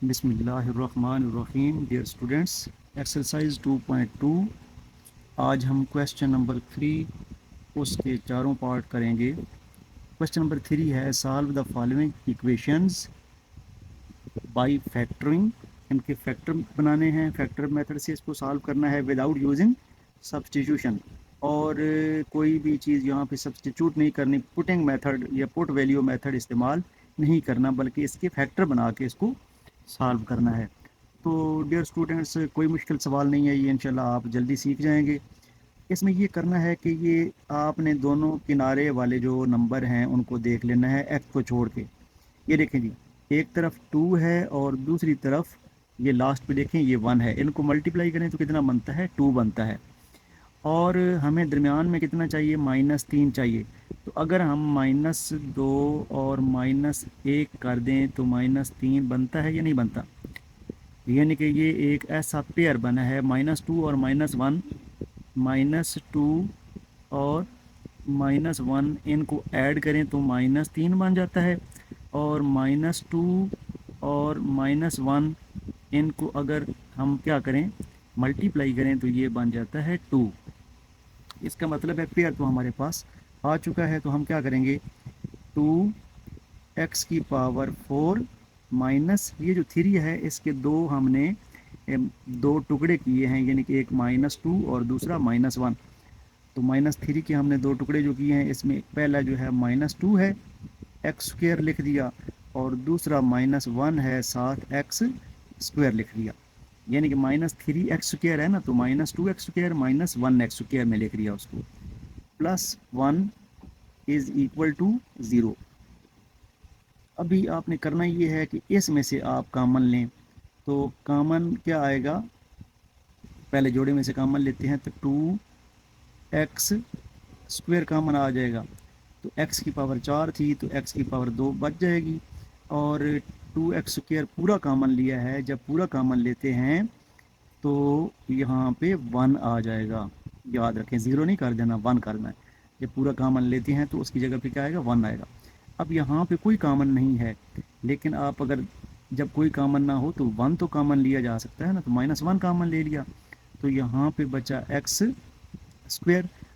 बिस्मिल्लाहिर्रहमानिर्रहीम। Dear students, exercise 2.2। आज हम क्वेश्चन नंबर 3 उसके चारों पार्ट करेंगे। क्वेश्चन नंबर 3 है solve the following equations bye factoring. इनके फैक्टर बनाने हैं, फैक्टर मेथड से इसको सॉल्व करना है विदाउट यूजिंग सब्सटीट्यूशन। और कोई भी चीज़ यहाँ पे सब्सटीट्यूट नहीं करनी, पुटिंग मेथड या पुट वैल्यू मेथड इस्तेमाल नहीं करना, बल्कि इसके फैक्टर बना के इसको सॉल्व करना है। तो डियर स्टूडेंट्स, कोई मुश्किल सवाल नहीं है, ये इंशाल्लाह आप जल्दी सीख जाएंगे। इसमें ये करना है कि ये आपने दोनों किनारे वाले जो नंबर हैं उनको देख लेना है एक्स को छोड़ के। ये देखें जी, एक तरफ 2 है और दूसरी तरफ ये लास्ट पे देखें ये 1 है। इनको मल्टीप्लाई करें तो कितना बनता है, 2 बनता है। और हमें दरमियान में कितना चाहिए, -3 चाहिए। तो अगर हम -2 और -1 कर दें तो -3 बनता है या नहीं बनता। यानी कि ये एक ऐसा पेयर बना है, -2 और -1, -2 और -1 इनको ऐड करें तो -3 बन जाता है। और -2 और -1 इनको अगर हम क्या करें, मल्टीप्लाई करें तो ये बन जाता है 2। इसका मतलब है पेयर तो हमारे पास आ चुका है। तो हम क्या करेंगे, 2x⁴ माइनस ये जो 3 है इसके दो हमने दो टुकड़े किए हैं, यानी कि एक -2 और दूसरा -1। तो -3 के हमने दो टुकड़े जो किए हैं, इसमें पहला जो है -2 है, x² लिख दिया, और दूसरा -1 है, साथ x² लिख दिया। यानी कि -3x² है ना, तो -2x² -1x² में लिख दिया उसको, +1 इज़ इक्वल टू 0। अभी आपने करना ये है कि इसमें से आप कॉमन लें। तो कॉमन क्या आएगा, पहले जोड़े में से कॉमन लेते हैं तो 2x² कॉमन आ जाएगा। तो x⁴ थी तो x⁴ बच जाएगी। और 2x² पूरा कॉमन लिया है, जब पूरा कॉमन लेते हैं तो यहाँ पे 1 आ जाएगा। याद रखें, 0 नहीं कर देना, 1 करना है। जब पूरा कॉमन लेते हैं तो उसकी जगह पे क्या आएगा, 1 आएगा। अब यहाँ पे कोई कॉमन नहीं है, लेकिन आप अगर जब कोई कॉमन ना हो तो 1 तो कॉमन लिया जा सकता है ना, तो -1 कॉमन ले लिया, तो यहाँ पे बचा x²।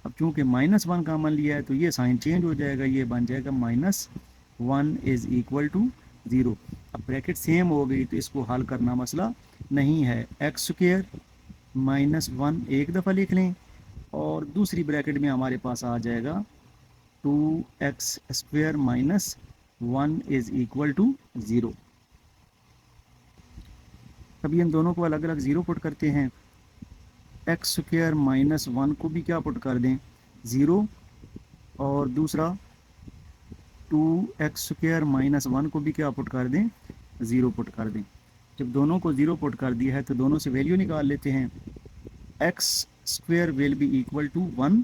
अब चूंकि -1 कॉमन लिया है तो ये साइन चेंज हो जाएगा, ये बन जाएगा -1 इज़ इक्वल टू 0। अब ब्रैकेट सेम हो गई तो इसको हल करना मसला नहीं है। x² -1 एक दफ़ा लिख लें, और दूसरी ब्रैकेट में हमारे पास आ जाएगा 2x² -1 इज़ इक्वल टू 0। अभी इन दोनों को अलग अलग 0 पुट करते हैं। x² -1 को भी क्या पुट कर दें, 0, और दूसरा 2x² -1 को भी क्या पुट कर दें, 0 पुट कर दें। जब दोनों को 0 पुट कर दिया है तो दोनों से वैल्यू निकाल लेते हैं। x² will be equal to 1,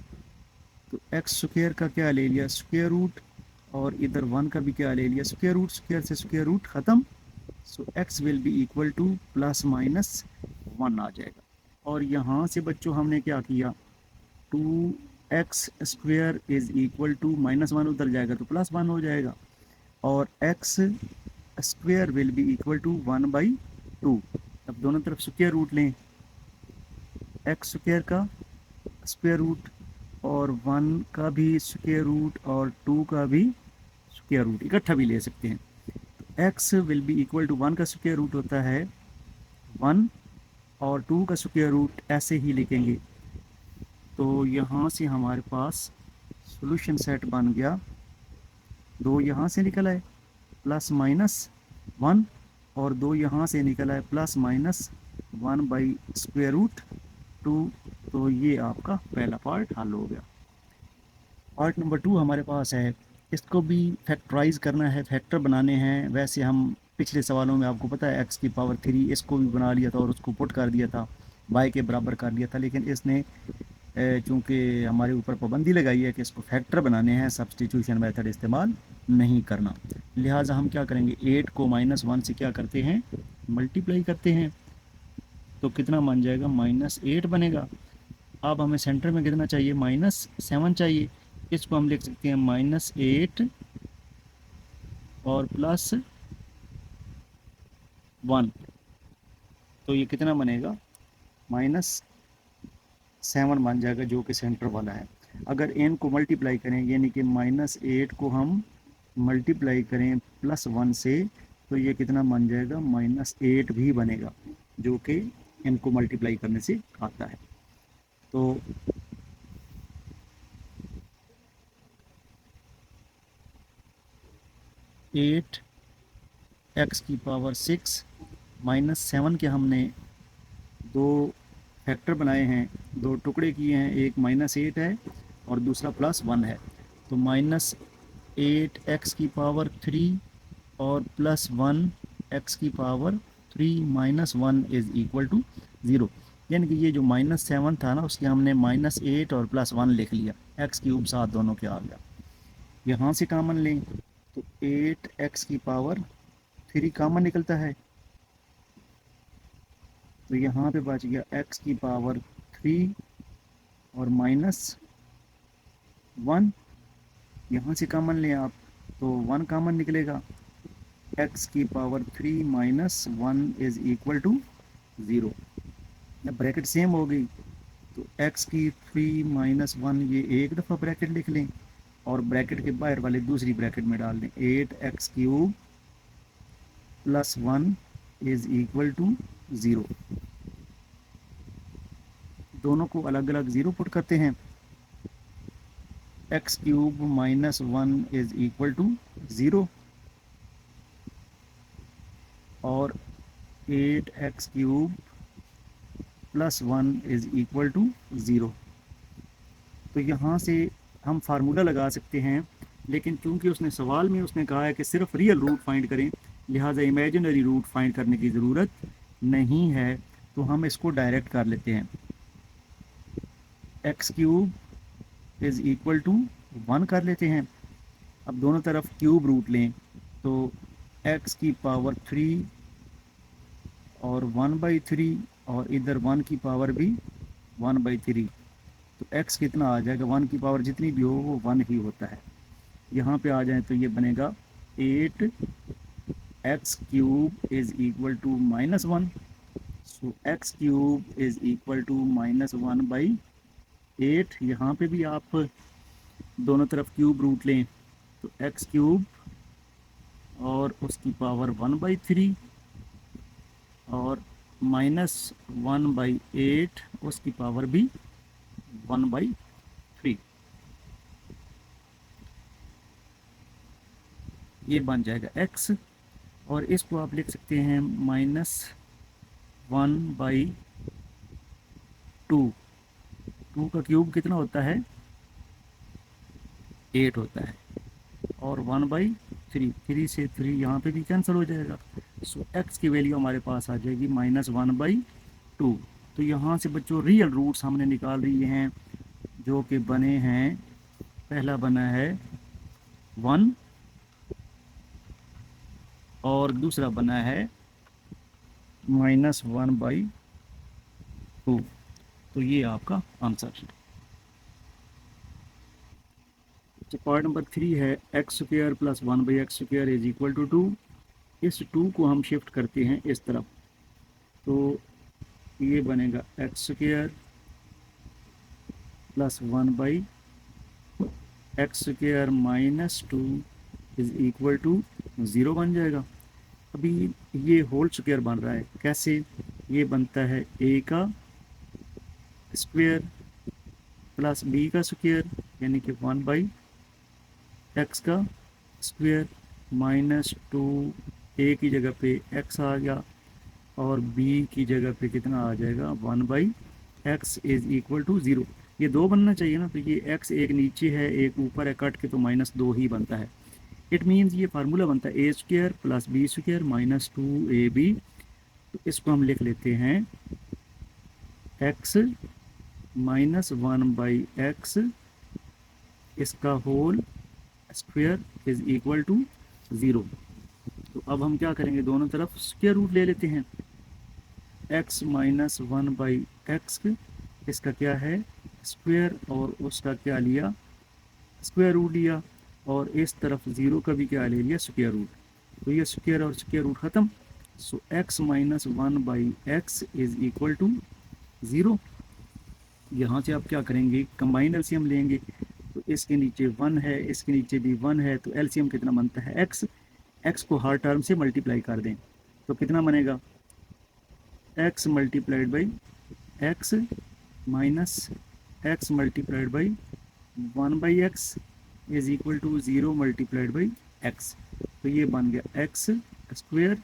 तो x² का क्या ले लिया, स्क्वायर रूट, और इधर 1 का भी क्या ले लिया, स्क्वायर रूट। स्क्वायर से स्क्वायर रूट ख़त्म, so x will be equal to +-1 आ जाएगा। और यहाँ से बच्चों हमने क्या किया, 2x² इज़ इक्वल टू -1 उधर जाएगा तो +1 हो जाएगा, और x² will be equal to 1/2। अब दोनों तरफ स्क्वायर रूट लें, x² का स्क्वायर रूट और 1 का भी स्क्वायर रूट और 2 का भी स्क्वायर रूट इकट्ठा भी ले सकते हैं। x will be equal to 1 का स्क्वायर रूट होता है 1, और 2 का स्क्वायर रूट ऐसे ही लिखेंगे। तो यहाँ से हमारे पास सॉल्यूशन सेट बन गया, 2 यहाँ से निकल आए +-1, और 2 यहाँ से निकल आए +-1/√2। तो ये आपका पहला पार्ट हल हो गया। पार्ट नंबर 2 हमारे पास है, इसको भी फैक्टराइज करना है, फैक्टर बनाने हैं। वैसे हम पिछले सवालों में आपको पता है x⁴ इसको भी बना लिया था और उसको पुट कर दिया था, y के बराबर कर दिया था, लेकिन इसने चूँकि हमारे ऊपर पाबंदी लगाई है कि इसको फैक्टर बनाने हैं, सब्सटीट्यूशन मेथड इस्तेमाल नहीं करना। लिहाजा हम क्या करेंगे, 8 को -1 से क्या करते हैं, मल्टीप्लाई करते हैं, तो कितना बन जाएगा, -8 बनेगा। अब हमें सेंटर में कितना चाहिए, -7 चाहिए। इसको हम लिख सकते हैं -8 और 1, तो ये कितना बनेगा, -7 बन जाएगा, जो कि सेंटर वाला है। अगर n को मल्टीप्लाई करें, यानी कि -8 को हम मल्टीप्लाई करें +1 से, तो ये कितना बन जाएगा, -8 भी बनेगा, जो कि n को मल्टीप्लाई करने से आता है। तो 8x⁻6 -7 के हमने दो फैक्टर बनाए हैं, दो टुकड़े किए हैं, एक -8 है और दूसरा +1 है। तो -8x⁻3 और +1x⁻3 -1 इज इक्वल टू 0। यानी कि ये जो -7 था ना, उसके हमने -8 और +1 लिख लिया, x³ साथ दोनों के आ गया। यहाँ से कॉमन लें तो 8x⁻3 कॉमन निकलता है, तो यहाँ पे बच गया x⁻3 और -1। यहाँ से कॉमन लें आप तो 1 कॉमन निकलेगा, x⁻3 -1 इज इक्वल टू 0। जब ब्रैकेट सेम हो गई तो x⁻3 -1 ये एक दफ़ा ब्रैकेट लिख लें और ब्रैकेट के बाहर वाले दूसरी ब्रैकेट में डाल दें, 8x³ + 1 इज इक्वल टू 0। दोनों को अलग अलग 0 पुट करते हैं, x³ -1 इज इक्वल टू 0 और 8x³ + 1 इज इक्वल टू 0। तो यहाँ से हम फार्मूला लगा सकते हैं, लेकिन चूंकि उसने सवाल में उसने कहा है कि सिर्फ रियल रूट फाइंड करें, लिहाजा इमेजिनरी रूट फाइंड करने की ज़रूरत नहीं है, तो हम इसको डायरेक्ट कर लेते हैं। x³ इज़ इक्वल टू 1 कर लेते हैं। अब दोनों तरफ क्यूब रूट लें तो x⁻3 और 1/3 और इधर 1 की पावर भी 1/3, तो x कितना आ जाएगा, 1 की पावर जितनी भी हो वो 1 ही होता है। यहाँ पे आ जाए तो ये बनेगा 8x³ is equal to -1। So x³ is equal to -1/8। यहाँ पे भी आप दोनों तरफ क्यूब रूट लें तो x³ और उसकी पावर 1/3 और -1/8 उसकी पावर भी 1/3, ये बन जाएगा x। और इसको आप लिख सकते हैं -1/2। 2 का क्यूब कितना होता है, 8 होता है, और 1/3, 3 से 3 यहाँ पे भी कैंसिल हो जाएगा। सो x की वैल्यू हमारे पास आ जाएगी -1/2। तो यहाँ से बच्चों रियल रूट्स हमने निकाल लिए हैं, जो कि बने हैं, पहला बना है 1 और दूसरा बना है -1/2। तो ये आपका आंसर है। तो पार्ट नंबर 3 है x² + 1/x² is equal to 2। इस 2 को हम शिफ्ट करते हैं इस तरफ, तो ये बनेगा x² + 1/x² - 2 is equal to 0 बन जाएगा। अभी ये होल स्क्वायर बन रहा है, कैसे, ये बनता है a का स्क्वायर प्लस b का स्क्वायर, यानी कि 1/x का स्क्वायर -2, a की जगह पे x आ गया और b की जगह पे कितना आ जाएगा, 1/x इज इक्वल टू 0। ये 2 बनना चाहिए ना, तो ये x एक नीचे है एक ऊपर है, कट के तो -2 ही बनता है। इट मीन्स ये फार्मूला बनता है a² + b² - 2ab। तो इसको हम लिख लेते हैं x -1/x इसका whole square is equal to 0। तो अब हम क्या करेंगे, दोनों तरफ स्क्वायर रूट ले लेते हैं। x -1/x इसका क्या है, स्क्वायर, और उसका क्या लिया, स्क्वायर रूट लिया, और इस तरफ 0 का भी क्या ले लिया, स्क्वायर रूट। तो ये स्क्वायर और स्क्वायर रूट ख़त्म। So x minus 1/x is equal to 0। यहाँ से आप क्या करेंगे, कंबाइंड एलसीएम लेंगे, तो इसके नीचे 1 है, इसके नीचे भी 1 है, तो एलसीएम कितना बनता है x। x को हर टर्म से मल्टीप्लाई कर दें तो कितना बनेगा, x multiplied by x minus x multiplied by 1/x is equal to 0 multiplied by x। तो ये बन गया x स्क्वेयर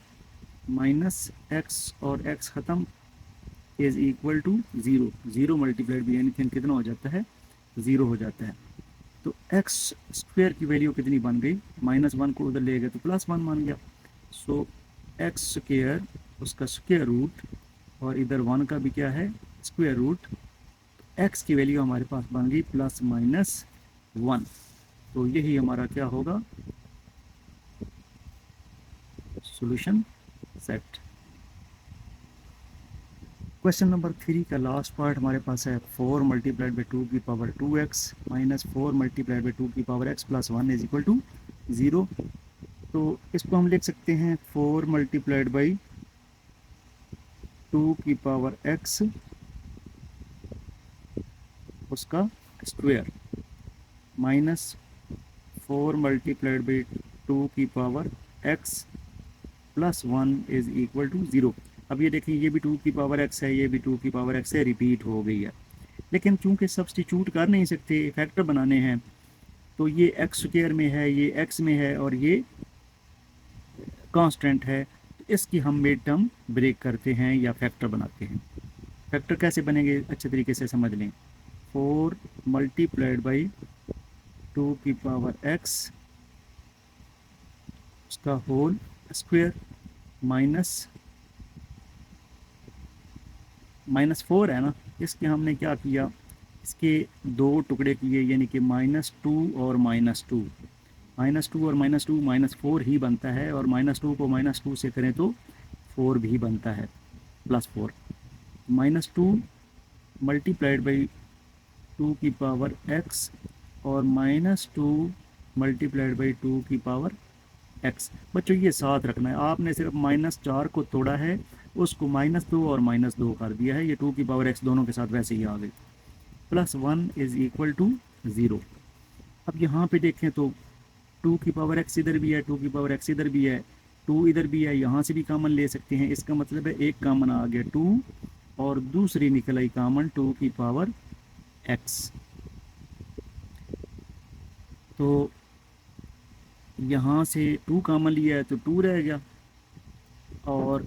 माइनस x और x ख़त्म is equal to 0। 0 multiplied by anything कितना हो जाता है, 0 हो जाता है। तो x स्क्वेयर की वैल्यू कितनी बन गई, -1 को उधर ले गए तो +1 बन गया। सो x स्क्वेयर उसका स्क्वेयर रूट और इधर 1 का भी क्या है, स्क्वेयर रूट। x की वैल्यू हमारे पास बन गई +-1। तो यही हमारा क्या होगा, सॉल्यूशन सेट। क्वेश्चन नंबर 3 का लास्ट पार्ट हमारे पास है 4 मल्टीप्लाइड बाई 2 की power 2x minus 4 multiplied by 2 की power x plus 1 is equal to 0। तो इसको हम लिख सकते हैं 4 मल्टीप्लाइड बाई 2 की पावर x उसका स्क्वायर माइनस 4 मल्टीप्लाइड बाई 2 की power x plus 1 is equal to 0। अब ये देखिए, ये भी 2 की पावर x है, ये भी 2 की पावर x है, रिपीट हो गई है। लेकिन चूंकि सब्सटीट्यूट कर नहीं सकते, फैक्टर बनाने हैं, तो ये x स्क्वायर में है, ये x में है और ये कांस्टेंट है, तो इसकी हम मिड टर्म ब्रेक करते हैं या फैक्टर बनाते हैं। फैक्टर कैसे बनेंगे अच्छे तरीके से समझ लें। 4 मल्टीप्लाइड बाई 2 की पावर x उसका होल स्क्वायर माइनस -4 है ना, इसके हमने क्या किया, इसके 2 टुकड़े किए, यानी कि -2 और -2। -2 और -2 -4 ही बनता है, और -2 को -2 से करें तो 4 भी बनता है, +4। -2 मल्टीप्लाइड बाई 2 की पावर x और -2 मल्टीप्लाइड बाई 2 की पावर x। बच्चों ये साथ रखना है, आपने सिर्फ -4 को तोड़ा है, उसको -2 और -2 कर दिया है, ये 2 की पावर x दोनों के साथ वैसे ही आ गई। +1 इज इक्वल टू 0। अब यहाँ पे देखें तो 2 की पावर x इधर भी है, 2 की पावर x इधर भी है, 2 इधर भी है, यहाँ से भी कॉमन ले सकते हैं। इसका मतलब है एक कॉमन आ गया 2 और दूसरी निकल आई कॉमन 2 की पावर x। तो यहाँ से 2 कॉमन लिया है तो 2 रह गया, और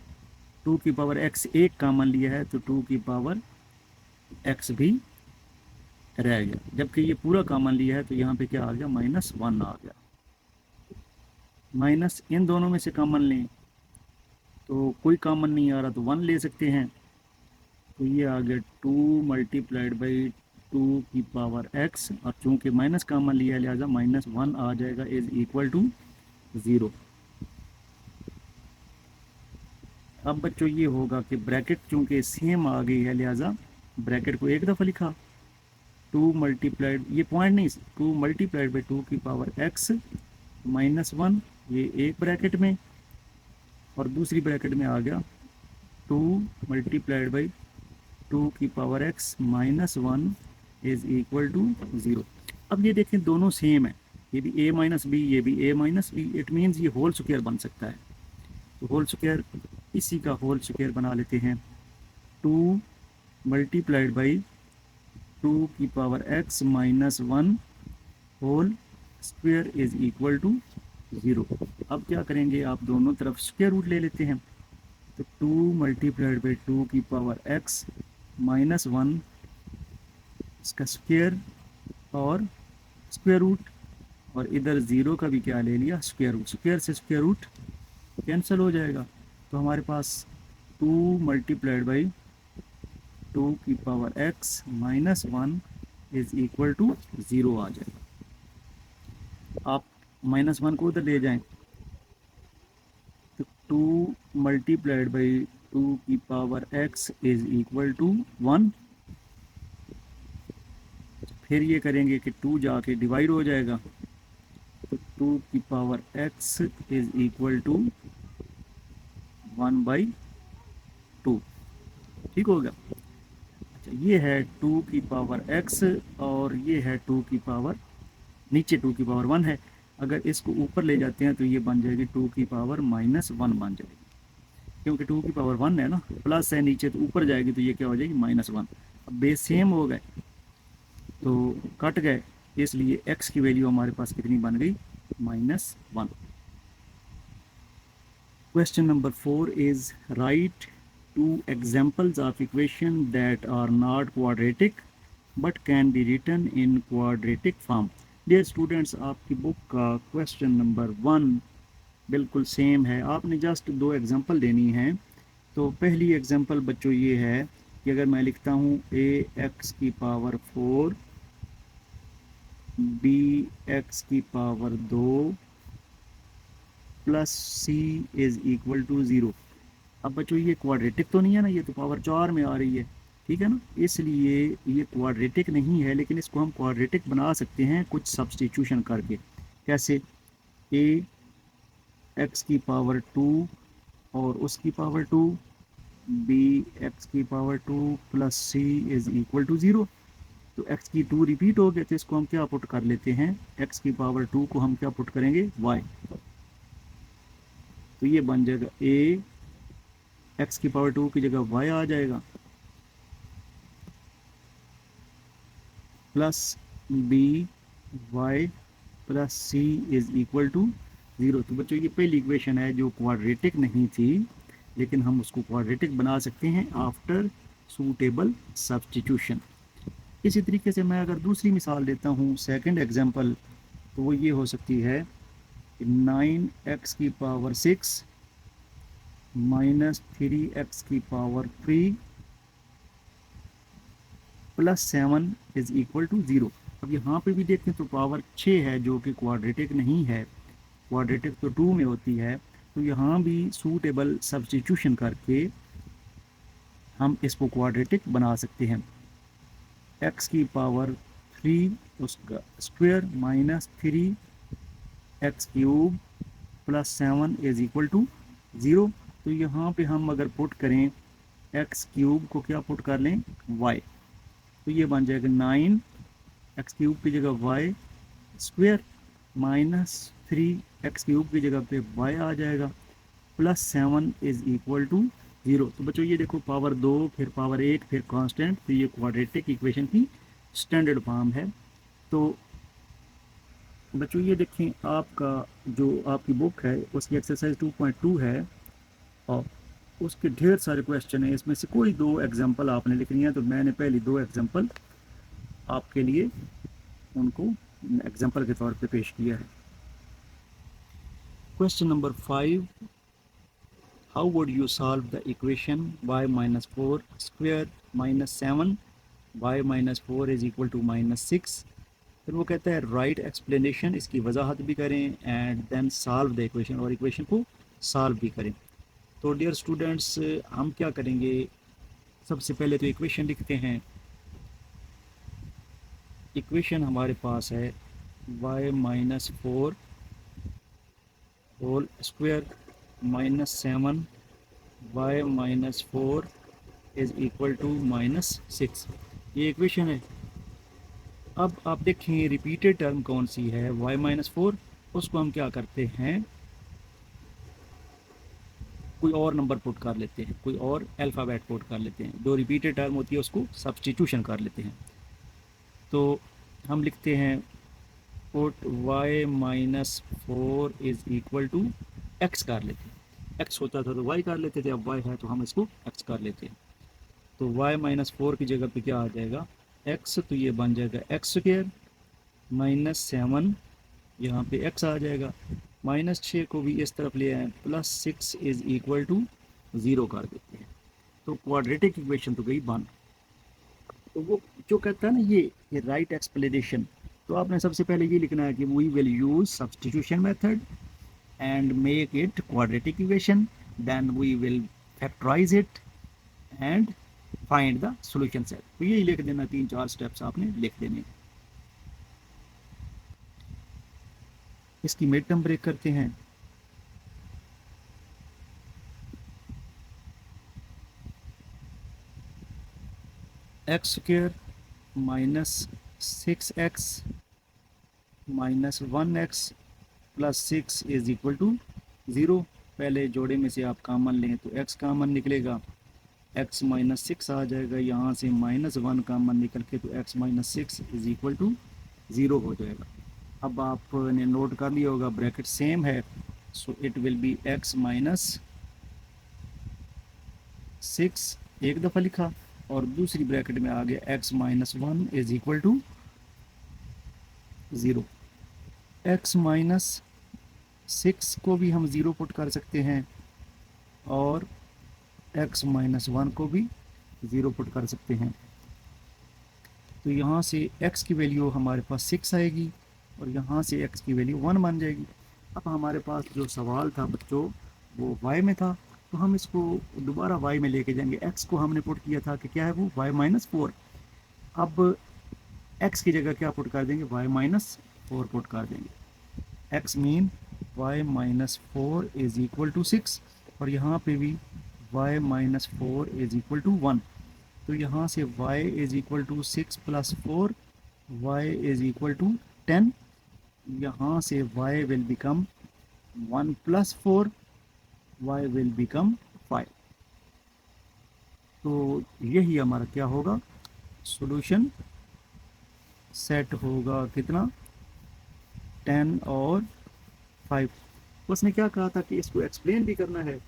2 की पावर x एक कॉमन लिया है तो 2 की पावर x भी रह गया। जबकि ये पूरा कॉमन लिया है तो यहाँ पे क्या आ गया, -1 आ गया। माइनस इन दोनों में से कॉमन लें तो कोई कॉमन नहीं आ रहा तो 1 ले सकते हैं, तो ये आ गया 2 मल्टीप्लाइड बाई 2 की पावर x, और चूँकि माइनस कॉमन लिया है लिहाजा -1 आ जाएगा इज इक्वल टू 0। अब बच्चों ये होगा कि ब्रैकेट चूँकि सेम आ गई है लिहाजा ब्रैकेट को एक दफ़ा लिखा, 2 मल्टीप्लाइड, ये पॉइंट नहीं, 2 मल्टीप्लाइड बाई 2 की पावर x -1, ये एक ब्रैकेट में, और दूसरी ब्रैकेट में आ गया 2 मल्टीप्लाइड बाई 2 की power x -1 is equal to 0। अब ये देखें दोनों सेम है, ये भी a माइनस बी, ये भी a minus B, it means ये होल स्क्वायर बन सकता है। तो होल स्क्वायर, इसी का होल स्क्वायर बना लेते हैं, 2 मल्टीप्लाइड बाई 2 की power x -1 whole square is equal to 0। अब क्या करेंगे, आप दोनों तरफ स्क्वायर रूट ले लेते हैं, तो 2 मल्टीप्लाइड बाई 2 की पावर x -1 इसका स्क्वायर और स्क्वायर रूट, और इधर 0 का भी क्या ले लिया, स्क्वायर रूट। स्क्वायर से स्क्वायर रूट कैंसिल हो जाएगा, तो हमारे पास 2 मल्टीप्लाइड बाई 2 की power x -1 is equal to 0 आ जाएगा। आप -1 को उधर ले जाएं तो 2 मल्टीप्लाइड बाई 2 की power x is equal to 1। फिर ये करेंगे कि 2 जाके डिवाइड हो जाएगा, तो 2 की power x is equal to 1/2। ठीक होगा। अच्छा, ये है 2 की पावर x और ये है 2 की पावर, नीचे 2 की पावर 1 है। अगर इसको ऊपर ले जाते हैं तो ये बन जाएगी 2 की पावर -1 बन जाएगी, क्योंकि 2 की पावर 1 है ना, प्लस है नीचे तो ऊपर जाएगी तो ये क्या हो जाएगी -1। अब बेस सेम हो गए तो कट गए, इसलिए x की वैल्यू हमारे पास कितनी बन गई, -1। Question number 4 is write two examples of equation that are not quadratic but can be written in quadratic form. Dear students, आपकी बुक का क्वेश्चन नंबर 1 बिल्कुल सेम है, आपने जस्ट 2 एग्जांपल देनी है। तो पहली एग्जांपल बच्चों ये है कि अगर मैं लिखता हूँ ax की पावर 4 bx की power 2 plus c is equal to 0। अब बच्चों ये क्वाड्रेटिक तो नहीं है ना, ये तो पावर 4 में आ रही है, ठीक है ना, इसलिए ये क्वाड्रेटिक नहीं है, लेकिन इसको हम क्वाड्रेटिक बना सकते हैं कुछ सब्स्टिट्यूशन करके। कैसे, ए एक्स की पावर 2 और उसकी पावर 2, बी एक्स की power 2 plus C is equal to 0। तो x की 2 रिपीट हो गए तो इसको हम क्या पुट कर लेते हैं, x की पावर 2 को हम क्या पुट करेंगे, y। तो ये बन जाएगा a x की पावर 2 की जगह y आ जाएगा, plus B Y plus C is equal to 0। तो बच्चों ये पहली इक्वेशन है जो क्वाड्रेटिक नहीं थी, लेकिन हम उसको क्वाड्रेटिक बना सकते हैं आफ्टर सूटेबल सब्स्टिट्यूशन। इसी तरीके से मैं अगर दूसरी मिसाल देता हूँ, सेकंड एग्जांपल, तो वो ये हो सकती है 9x की पावर 6 माइनस 3x की power 3 plus 7 is equal to 0। अब यहाँ पे भी देखें तो पावर 6 है जो कि क्वाड्रेटिक नहीं है, क्वाड्रेटिक तो 2 में होती है। तो यहाँ भी सूटेबल सब्स्टिट्यूशन करके हम इसको क्वाड्रेटिक बना सकते हैं। x की पावर 3 उसका square minus 3x cube plus 7 is equal to 0। तो यहाँ पे हम अगर पुट करें x क्यूब को क्या पुट कर लें, y, तो ये बन जाएगा 9x क्यूब की जगह y square minus 3x cube की जगह पे y आ जाएगा, प्लस 7 इज इक्वल टू 0। तो बच्चों ये देखो पावर 2 फिर पावर 1 फिर कांस्टेंट, तो ये क्वाड्रेटिक इक्वेशन की स्टैंडर्ड फॉर्म है। तो बच्चों ये देखें, आपका जो आपकी बुक है उसकी एक्सरसाइज 2.2 है और उसके ढेर सारे क्वेश्चन है, इसमें से कोई 2 एग्जाम्पल आपने लिखनी है। तो मैंने पहली 2 एग्जाम्पल आपके लिए उनको एग्जाम्पल के तौर पे पेश किया है। Question number 5, how would you solve the equation y minus 4 square minus 7 y minus 4 is equal to -6। फिर वो कहता है राइट एक्सप्लेनेशन, इसकी वजाहत भी करें and then solve the equation, और इक्वेशन को सॉल्व भी करें। तो डियर स्टूडेंट्स, हम क्या करेंगे, सबसे पहले तो इक्वेशन लिखते हैं। इक्वेशन हमारे पास है y minus 4 whole square minus 7 y minus 4 is equal to -6, ये इक्वेशन है। अब आप देखें रिपीटेड टर्म कौन सी है, y माइनस 4, उसको हम क्या करते हैं, कोई और नंबर पुट कर लेते हैं, कोई और अल्फ़ाबेट पुट कर लेते हैं, जो रिपीटेड टर्म होती है उसको सब्स्टिट्यूशन कर लेते हैं। तो हम लिखते हैं put y minus 4 is equal to x कर लेते हैं, x होता था तो y कर लेते थे, अब y है तो हम इसको x कर लेते हैं। तो y माइनस 4 की जगह पे क्या आ जाएगा, x, तो ये बन जाएगा एक्स स्क्वायर माइनस 7, यहाँ पे x आ जाएगा, -6 को भी इस तरफ ले आए, प्लस 6 इज इक्वल टू 0 कर देते हैं। तो क्वाड्रेटिक इक्वेशन तो गई बन। तो वो जो कहता है ना ये राइट एक्सप्लेनेशन, तो आपने सबसे पहले ये लिखना है कि we will use substitution method and make it quadratic equation, then we will factorise it and find the solution set. तो यही लिख देना, 3-4 स्टेप्स आपने लिख देने। इसकी मिड टर्म ब्रेक करते हैं। X square minus 6x minus 1x plus 6 is equal to 0। पहले जोड़े में से आप कॉमन लें तो x कॉमन निकलेगा, x माइनस 6 आ जाएगा, यहाँ से -1 कॉमन निकल के तो x minus 6 is equal to 0 हो जाएगा। अब आपने नोट कर लिया होगा ब्रैकेट सेम है, so it will be x minus 6 एक दफ़ा लिखा और दूसरी ब्रैकेट में आ गया x minus 1 is equal to 0। x minus 6 को भी हम 0 पुट कर सकते हैं और x माइनस 1 को भी 0 पुट कर सकते हैं। तो यहाँ से x की वैल्यू हमारे पास 6 आएगी और यहाँ से x की वैल्यू 1 बन जाएगी। अब हमारे पास जो सवाल था बच्चों वो y में था, तो हम इसको दोबारा y में लेके जाएंगे। x को हमने पुट किया था कि क्या है वो y माइनस 4। अब x की जगह क्या पुट कर देंगे, y माइनस 4 पुट कर देंगे। x mean y minus 4 is equal to 6 और यहाँ पे भी y minus 4 is equal to 1। तो यहाँ से y is equal to 6 plus 4, y is equal to 10। यहाँ से y will become 1 plus 4, y will become 5। तो यही हमारा क्या होगा, सॉल्यूशन सेट होगा कितना, 10 और 5। उसने क्या कहा था कि इसको एक्सप्लेन भी करना है,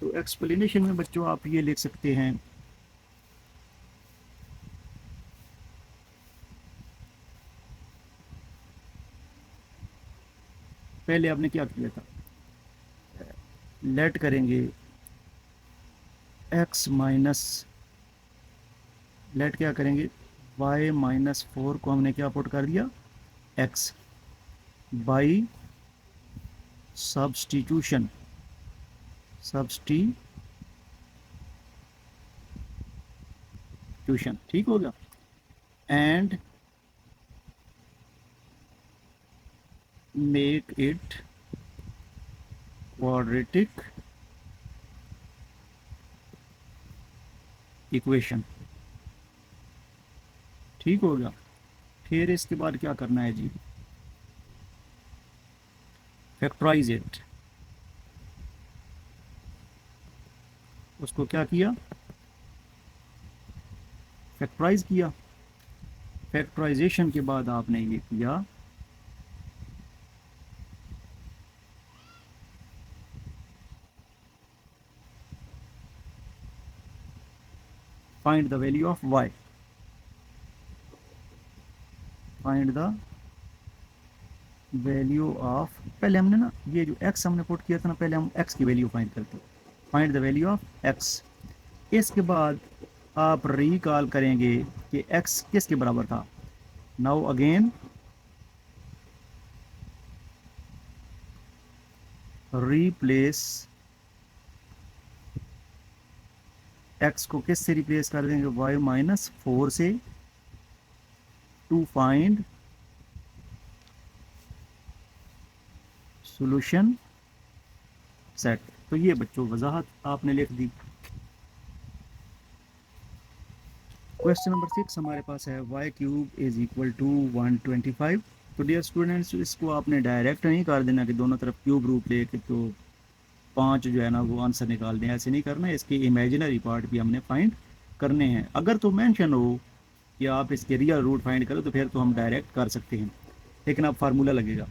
तो एक्सप्लेनेशन में बच्चों आप ये लिख सकते हैं, पहले आपने क्या किया था, लेट करेंगे x माइनस, लेट क्या करेंगे y माइनस 4 को हमने क्या पुट कर दिया x बाई सब्स्टिट्यूशन, ठीक हो गया। And make it quadratic equation, ठीक हो गया। फिर इसके बाद क्या करना है जी, फैक्टराइज इट। उसको क्या किया, फैक्टराइज किया। फैक्टराइजेशन के बाद आपने ये किया find the value of y, find the value of, पहले हमने ना ये जो x हमने पुट किया था ना, पहले हम x की वैल्यू फाइंड करते हैं, find the value of x। इसके बाद आप रिकॉल करेंगे कि x किसके बराबर था। नाउ अगेन रिप्लेस, x को किस से रिप्लेस कर देंगे, y माइनस 4 से, टू फाइंड सॉल्यूशन सेट। तो ये बच्चों वजाहत आपने लिख दी। क्वेश्चन नंबर 6 हमारे पास है y cube is equal to 125। तो डियर स्टूडेंट्स इसको आपने डायरेक्ट नहीं कर देना कि दोनों तरफ क्यूब रूट लेके तो 5 जो है ना वो आंसर निकाल दें, ऐसे नहीं करना है। इसके इमेजिनरी पार्ट भी हमने फाइंड करने हैं। अगर तो मेंशन हो कि आप इसके रियल रूट फाइंड करो तो फिर तो हम डायरेक्ट कर सकते हैं, लेकिन अब फार्मूला लगेगा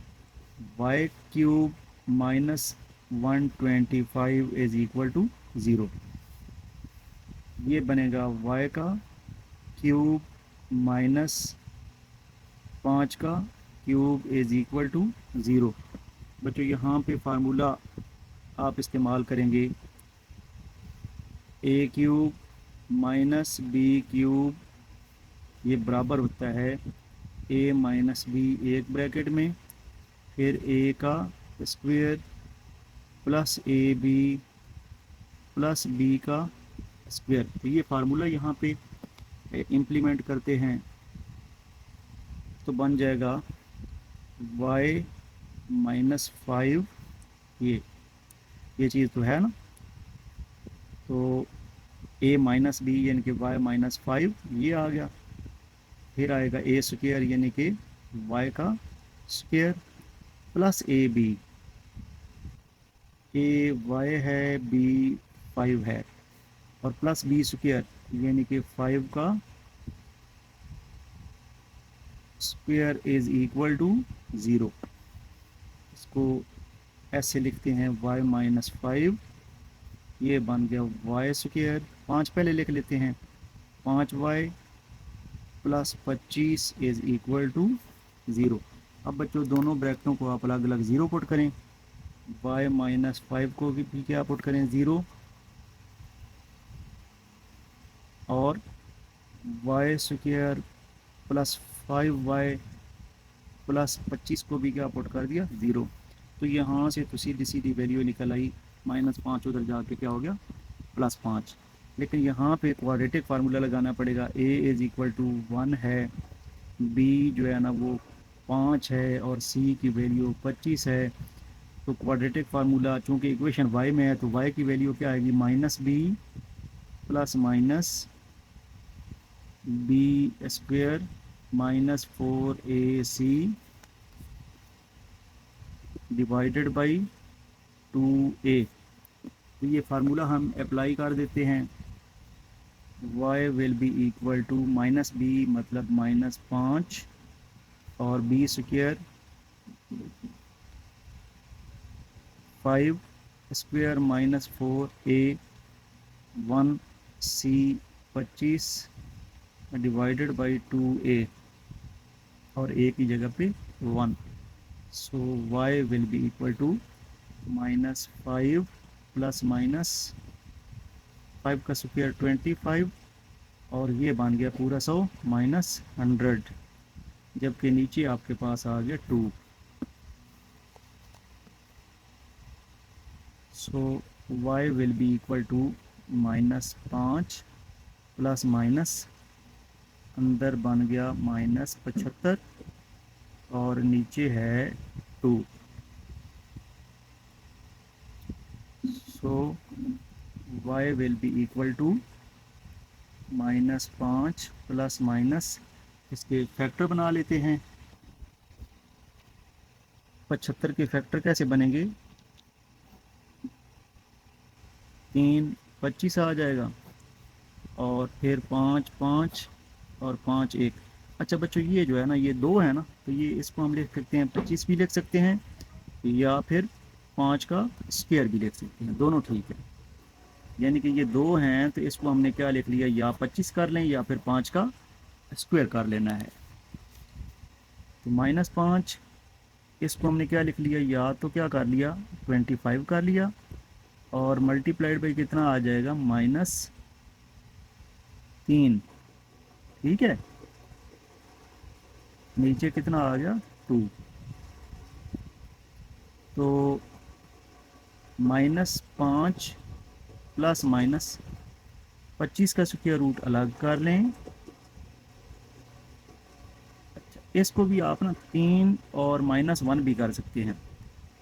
y cube minus 125 is equal to 0। ये बनेगा y का क्यूब माइनस 5 का क्यूब इज इक्वल टू 0। बच्चों यहाँ पे फार्मूला आप इस्तेमाल करेंगे a cube minus b cube, ये बराबर होता है a माइनस b एक ब्रैकेट में, फिर a का square plus A B plus b का स्क्वायर। तो ये फार्मूला यहाँ पे इम्प्लीमेंट करते हैं तो बन जाएगा y माइनस 5, ये चीज़ तो है ना। तो ए माइनस बी यानी कि वाई माइनस 5 ये आ गया। फिर आएगा ए स्क्वायर यानी कि वाई का square plus A B, A Y है बी 5 है, और प्लस बी स्क्वायर यानी कि 5 का स्क्वायर इज इक्वल टू 0। इसको ऐसे लिखते हैं वाई माइनस 5, ये बन गया वाई स्क्वायर। 5 पहले लिख लेते हैं, 5y plus 25 is equal to 0। अब बच्चों दोनों ब्रैकेटों को आप अलग अलग 0 पुट करें, y माइनस 5 को भी क्या पुट करें 0, और Y square plus 5y plus 25 को भी क्या पुट कर दिया 0। तो यहाँ से तो सीधी सीधी वैल्यू निकल आई, -5 उधर जाके क्या हो गया +5। लेकिन यहाँ पे क्वाड्रेटिक फार्मूला लगाना पड़ेगा, a इज़ इक्वल टू 1 है, b जो है ना वो 5 है, और c की वैल्यू 25 है। तो क्वाड्रेटिक फार्मूला चूँकि इक्वेशन y में है तो y की वैल्यू क्या आएगी -b plus minus B square -4ac divided by 2a। तो ये फार्मूला हम अप्लाई कर देते हैं, y will be equal to -b मतलब -5 और b square 5 square -4a 1c 25 divided by 2a, और a की जगह पे 1। So y will be equal to -5 plus -5 का स्क्वायर 25, और ये बन गया पूरा 100 -100, जबकि नीचे आपके पास आ गया 2। So y will be equal to -5 plus minus अंदर बन गया -75, और नीचे है 2। So y will be equal to -5 plus minus, इसके फैक्टर बना लेते हैं। 75 के फैक्टर कैसे बनेंगे, 3 25 आ जाएगा, और फिर 5 5 और 5 1। अच्छा बच्चों ये जो है ना ये 2 है ना, तो ये इसको हम लिख सकते हैं 25 भी लिख सकते हैं, या फिर 5 का स्क्वायर भी लिख सकते हैं, दोनों ठीक है। यानी कि ये 2 हैं तो इसको हमने क्या लिख लिया, या 25 कर लें या फिर 5 का स्क्वायर कर लेना है। तो -5 इसको हमने क्या लिख लिया, या तो क्या कर लिया 25 कर लिया, और मल्टीप्लाइड बाई कितना आ जाएगा -3, ठीक है। नीचे कितना आ गया 2। तो -5 प्लस -25 का स्क्वायर रूट अलग कर लें। अच्छा इसको भी आप ना 3 और -1 भी कर सकते हैं,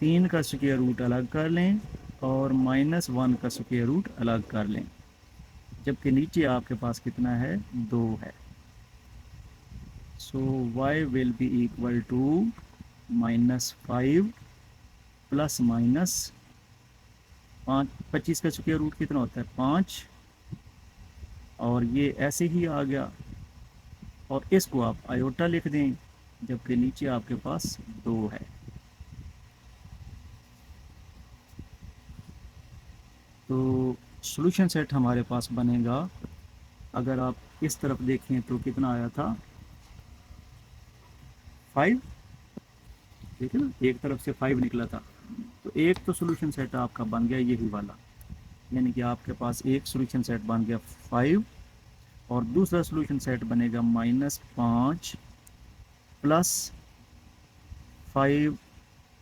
3 का स्क्वायर रूट अलग कर लें और -1 का स्क्वायर रूट अलग कर लें, जबकि नीचे आपके पास कितना है 2 है। So y will be equal to -5 plus -5, 25 का स्क्वायर रूट कितना होता है 5, और ये ऐसे ही आ गया, और इसको आप आयोटा लिख दें, जबकि नीचे आपके पास 2 है। तो सॉल्यूशन सेट हमारे पास बनेगा, अगर आप इस तरफ देखें तो कितना आया था 5, ठीक है ना, एक तरफ से 5 निकला था। तो एक तो सॉल्यूशन सेट आपका बन गया यही वाला, यानी कि आपके पास एक सॉल्यूशन सेट बन गया 5, और दूसरा सॉल्यूशन सेट बनेगा -5 plus 5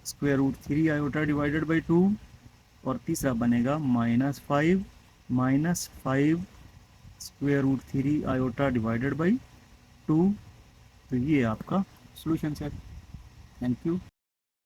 square root 3 iota divided by 2, और तीसरा बनेगा -5 square root 3 iota divided by 2। तो ये आपका सॉल्यूशन सेट। Thank you.